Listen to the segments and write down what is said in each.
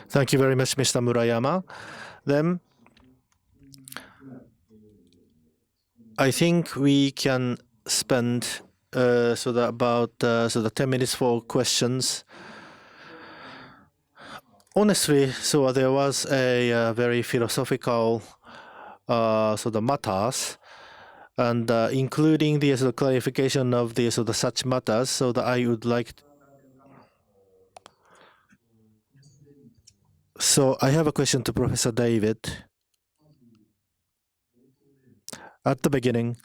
Thank you very much, Mr. Murayama. Then I think we can spend about 10 minutes for questions. Honestly, there was a very philosophical the matters, and including the clarification of the such matters. So that I would like. So I have a question to Professor David. At the beginning,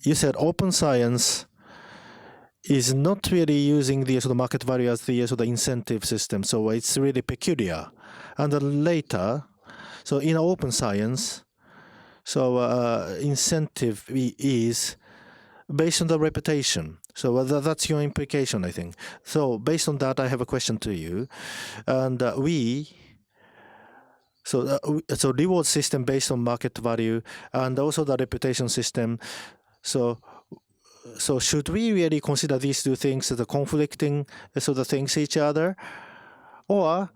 you said open science is not really using the market value as the incentive system, so it's really peculiar. And then later, so in open science, incentive is based on the reputation. So that's your implication, I think. So based on that, I have a question to you, and so reward system based on market value and also the reputation system. So should we really consider these two things as conflicting things each other, or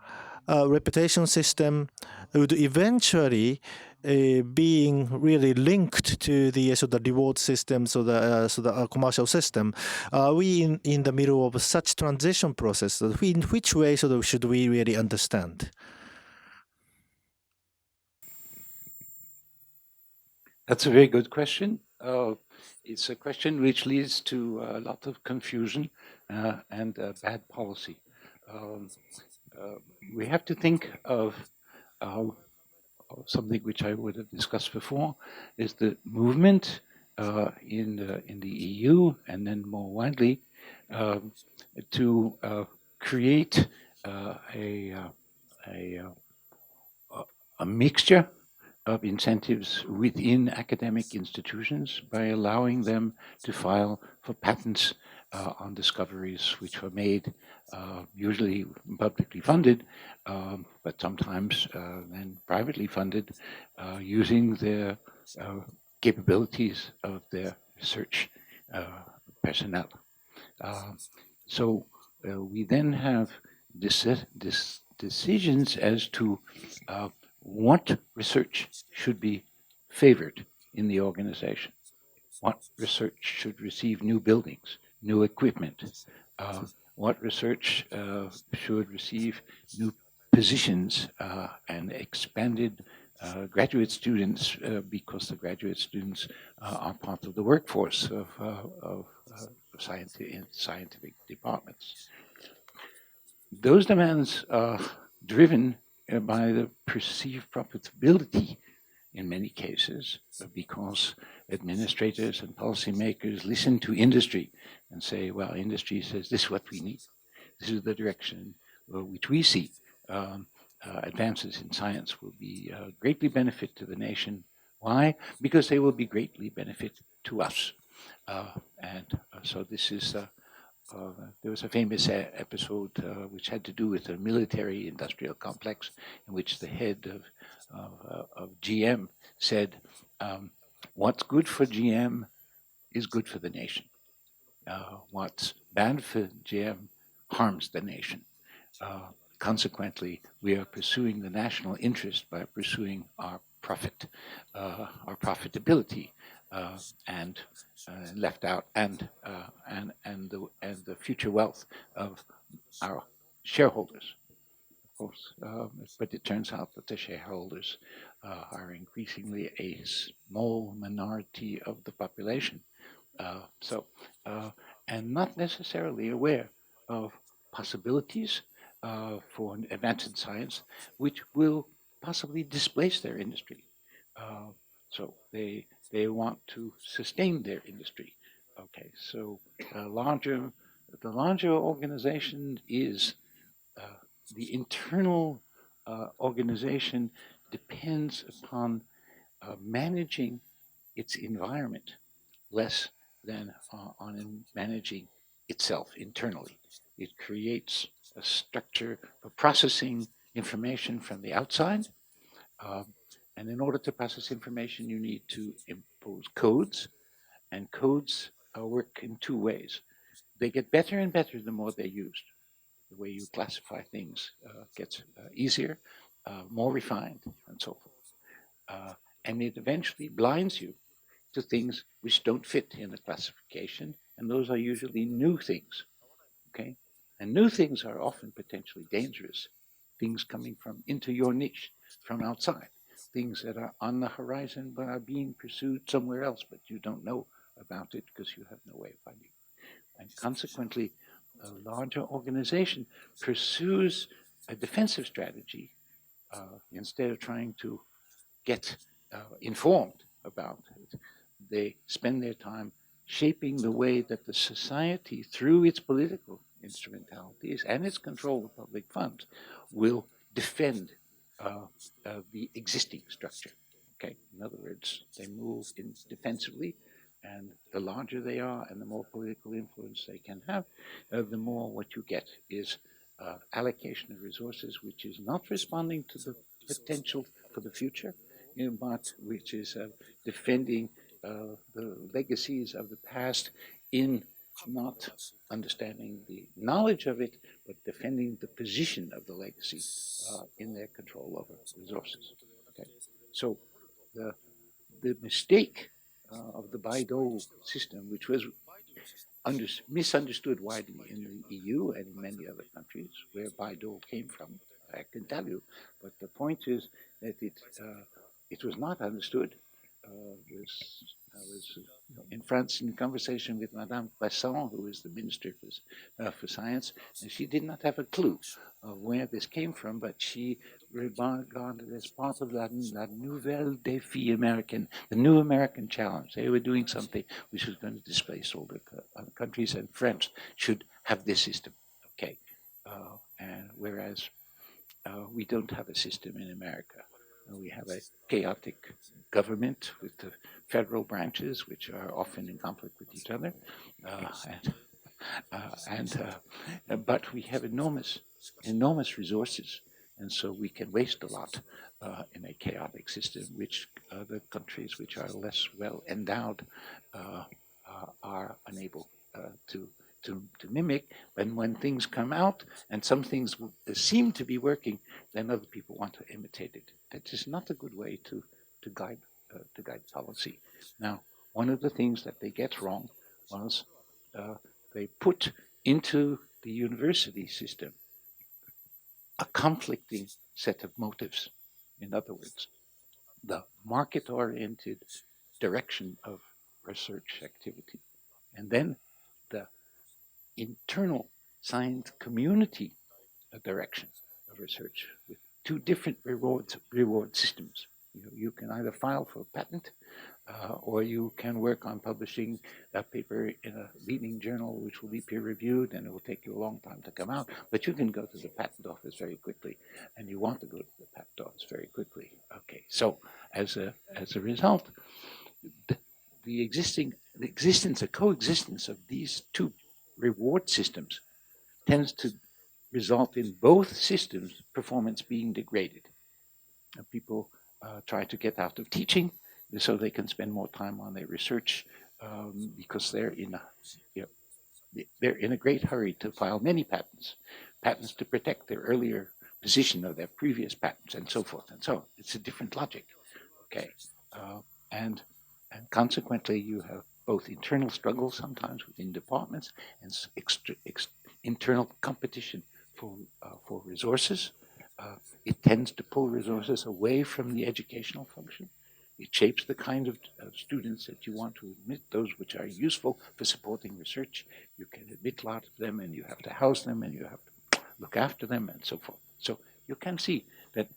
a reputation system would eventually being really linked to the reward system, the commercial system? Are we in the middle of such transition process? In which way should we really understand? That's a very good question. It's a question which leads to a lot of confusion and bad policy. We have to think of something which I would have discussed before, is the movement in the EU and then more widely to create a mixture of incentives within academic institutions by allowing them to file for patents on discoveries which were made, usually publicly funded, but sometimes then privately funded, using the capabilities of their research personnel. So we then have decisions as to what research should be favored in the organization, what research should receive new buildings, new equipment, what research should receive new positions and expanded graduate students, because the graduate students are part of the workforce of scientific departments. Those demands are driven by the perceived profitability in many cases, because administrators and policymakers listen to industry and say, well, industry says this is what we need. This is the direction which we see. Advances in science will be greatly benefit to the nation. Why? Because they will be greatly benefit to us. So this is there was a famous episode which had to do with a military industrial complex, in which the head of GM said, what's good for GM is good for the nation. What's bad for GM harms the nation. Consequently, we are pursuing the national interest by pursuing our profit, our profitability, and left out and the future wealth of our shareholders, of course. But it turns out that the shareholders are increasingly a small minority of the population. And not necessarily aware of possibilities for advanced science, which will possibly displace their industry. So they want to sustain their industry. Okay, so the larger organization is the internal organization depends upon managing its environment less than on managing itself internally. It creates a structure for processing information from the outside. And in order to process information, you need to impose codes, and codes work in two ways. They get better and better the more they're used. the way you classify things gets easier, more refined, and so forth. And it eventually blinds you to things which don't fit in the classification, and those are usually new things. Okay, and new things are often potentially dangerous. Things coming from into your niche from outside, things that are on the horizon but are being pursued somewhere else, but you don't know about it because you have no way of finding it. And consequently, a larger organization pursues a defensive strategy instead of trying to get informed about it. They spend their time shaping the way that the society, through its political instrumentalities and its control of public funds, will defend the existing structure. Okay, in other words, they move in defensively, and the larger they are and the more political influence they can have, the more what you get is allocation of resources which is not responding to the potential for the future, but which is defending the legacies of the past in not understanding the knowledge of it, but defending the position of the legacy in their control over resources. Okay, so the mistake of the Bayh-Dole system, which was misunderstood widely in the EU and in many other countries, where Bayh-Dole came from, I can tell you. But the point is that it was not understood. I was in France in conversation with Madame Poisson, who is the Minister for Science, and she did not have a clue of where this came from, but she regarded it as part of la nouvelle défi American, the new American challenge. They were doing something which was going to displace all the countries, and France should have this system. Okay, and whereas we don't have a system in America. We have a chaotic government with the federal branches, which are often in conflict with each other, but we have enormous resources, and so we can waste a lot in a chaotic system, which the countries which are less well endowed are unable to mimic. And when things come out and some things seem to be working, then other people want to imitate it. That is not a good way to guide policy. Now, one of the things that they get wrong was they put into the university system a conflicting set of motives. In other words, the market-oriented direction of research activity, and then the internal science community direction of research with two different reward systems. You can either file for a patent or you can work on publishing a paper in a leading journal which will be peer reviewed, and it will take you a long time to come out, but you can go to the patent office very quickly, and you want to go to the patent office very quickly. Okay, so as a result, the coexistence of these two reward systems tends to result in both systems' performance being degraded. And people try to get out of teaching so they can spend more time on their research because they're in a great hurry to file many patents to protect their earlier position of their previous patents, and so forth and so on. It's a different logic. Okay, and consequently, you have both internal struggles sometimes within departments and internal competition for resources. It tends to pull resources away from the educational function. It shapes the kind of students that you want to admit, those which are useful for supporting research. You can admit a lot of them, and you have to house them, and you have to look after them, and so forth. So you can see that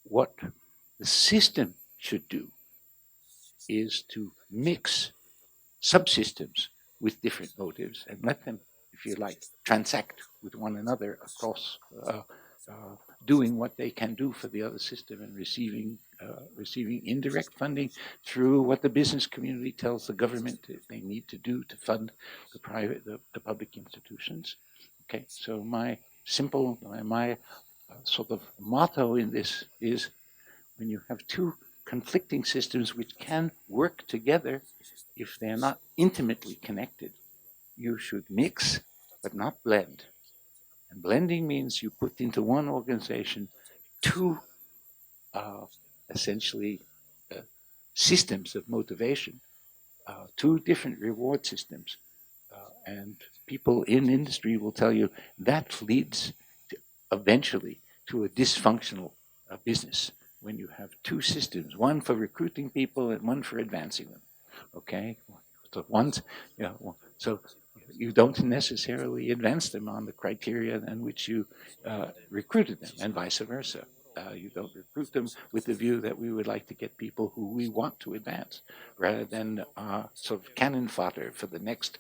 what the system should do is to mix subsystems with different motives and let them, if you like, transact with one another across doing what they can do for the other system and receiving indirect funding through what the business community tells the government they need to do to fund the public institutions. Okay, so my sort of motto in this is, when you have two conflicting systems which can work together, if they're not intimately connected, you should mix but not blend. And blending means you put into one organization two essentially systems of motivation, two different reward systems. And people in industry will tell you that leads eventually to a dysfunctional business when you have two systems, one for recruiting people and one for advancing them. Okay, so so you don't necessarily advance them on the criteria in which you recruited them, and vice versa. You don't recruit them with the view that we would like to get people who we want to advance, rather than sort of cannon fodder for the next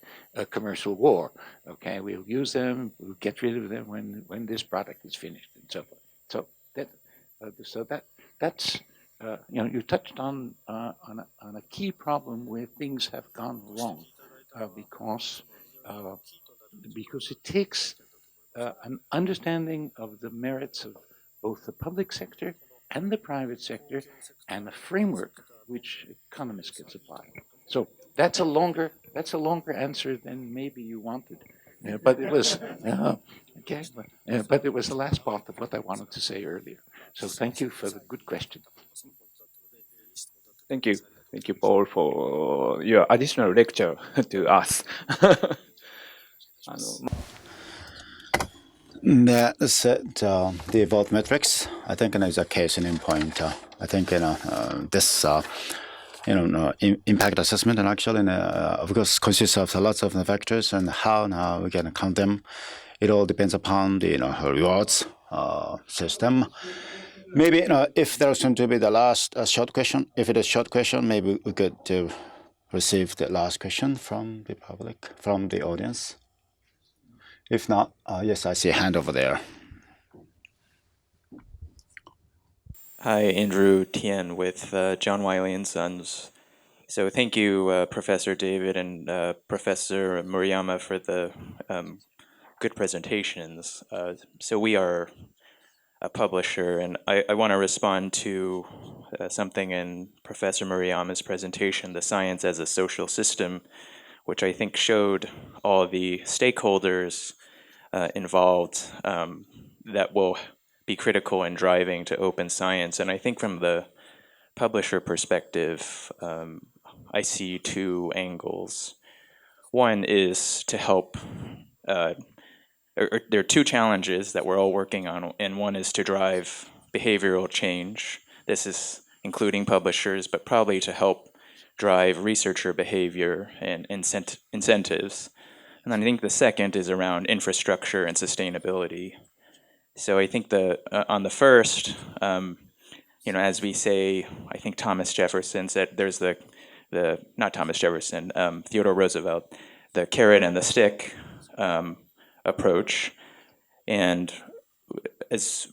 commercial war. Okay, we'll use them, we'll get rid of them when this product is finished, and so forth. That's you touched on a key problem where things have gone wrong because it takes an understanding of the merits of both the public sector and the private sector, and a framework which economists can supply. So that's a longer answer than maybe you wanted, but it was okay. But it was the last part of what I wanted to say earlier. So thank you for the good question. Thank you. Thank you, Paul, for your additional lecture to us. That's it. The evolved metrics, I think, is a case in point. I think this impact assessment, and actually, of course, consists of lots of factors, and how now we can count them. It all depends upon the rewards system. Maybe if there's going to be the last short question, if it is short question, maybe we could receive the last question from the public, from the audience. If not, yes, I see a hand over there. Hi, Andrew Tien with John Wiley and Sons. So thank you, Professor David and Professor Murayama, for the good presentations. So we are a publisher, and I want to respond to something in Professor Murayama's presentation, The Science as a Social System, which I think showed all the stakeholders involved that will be critical in driving to open science. And I think from the publisher perspective, I see two angles. One is to help, there are two challenges that we're all working on, and one is to drive behavioral change. This is including publishers, but probably to help drive researcher behavior and incentives. And then I think the second is around infrastructure and sustainability. So I think on the first, as we say, I think Thomas Jefferson said, there's not Thomas Jefferson, Theodore Roosevelt, the carrot and the stick approach. And as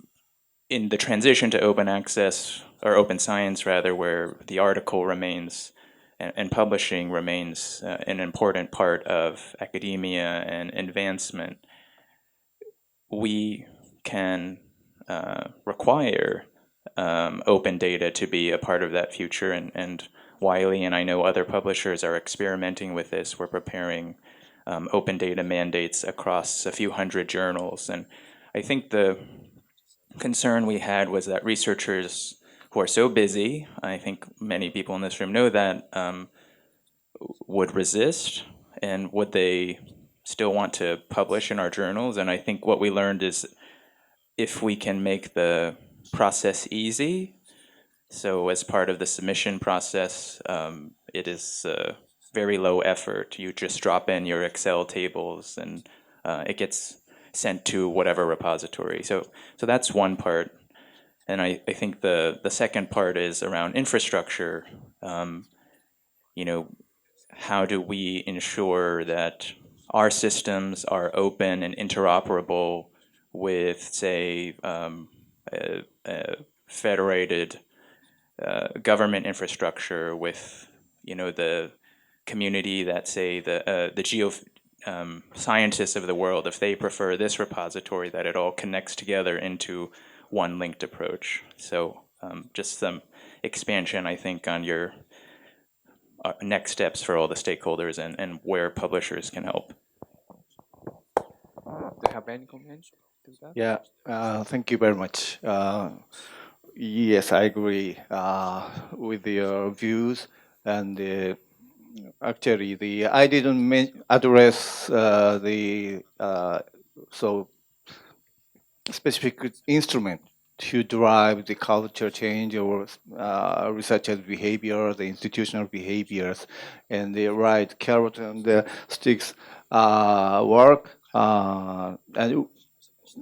in the transition to open access, or open science rather, where the article remains and publishing remains an important part of academia and advancement, we can require open data to be a part of that future. And Wiley and I know other publishers are experimenting with this. We're preparing open data mandates across a few hundred journals. And I think the concern we had was that researchers who are so busy, I think many people in this room know that, would resist, and would they still want to publish in our journals? And I think what we learned is if we can make the process easy, so as part of the submission process, it is very low effort. You just drop in your Excel tables and it gets sent to whatever repository. So that's one part. And I think the second part is around infrastructure. How do we ensure that our systems are open and interoperable with, say, federated government infrastructure, with the community that, say, the scientists of the world, if they prefer this repository, that it all connects together into one linked approach. So just some expansion, I think, on your next steps for all the stakeholders and where publishers can help. Do you have any comments to that? Yeah, thank you very much. Yes, I agree with your views, and actually, I didn't address the so specific instrument to drive the culture change or researchers' behavior, the institutional behaviors, and the right carrot and the sticks work. And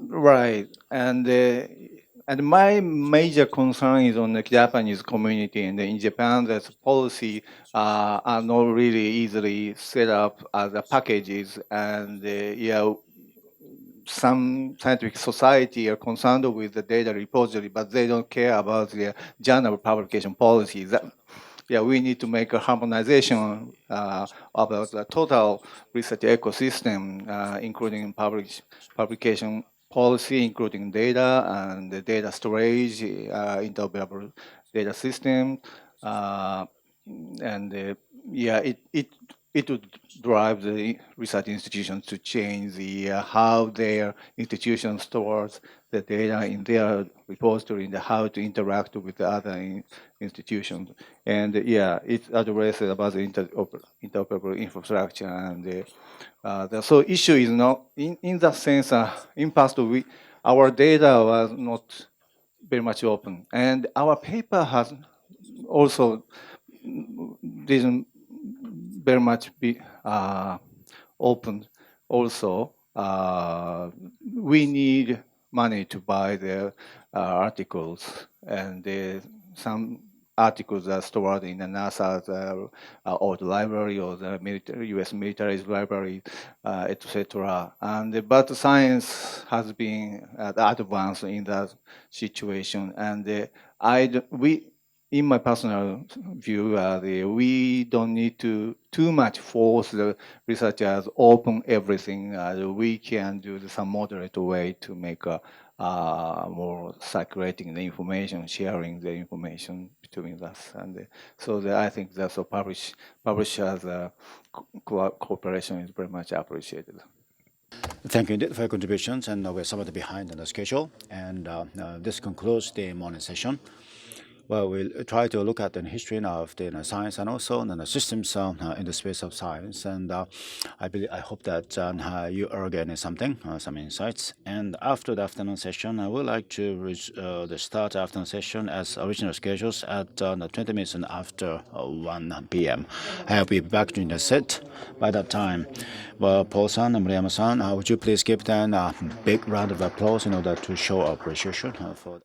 right, and my major concern is on the Japanese community, and in Japan, there's policy are not really easily set up as a packages, and yeah, some scientific society are concerned with the data repository, but they don't care about the journal publication policies. Yeah, we need to make a harmonization about the total research ecosystem, including publication policy, including data and the data storage, interoperable data system, and yeah, it would drive the research institutions to change the how their institutions stores the data in their repository and how to interact with the other institutions. And yeah, it addresses about the interoperable infrastructure. And so issue is not in that sense. In past, our data was not very much open, and our paper has also didn't very much be open. Also, we need money to buy the articles, and some articles are stored in the NASA's old library or the U.S. military's library, etc. And but science has been advanced in that situation, and in my personal view, we don't need to too much force the researchers open everything. We can do some moderate way to make more circulating the information, sharing the information between us, and so I think that's a publishers' cooperation is very much appreciated. Thank you indeed for your contributions, and we're somewhat behind on the schedule, and this concludes the morning session. Well, we'll try to look at the history of the science and also the systems in the space of science. And I hope that you are getting something, some insights. And after the afternoon session, I would like to start the afternoon session as original schedules at 20 minutes after 1 p.m. I'll be back during the set by that time. Well, Paul-san and Murayama-san, would you please give them a big round of applause in order to show our appreciation for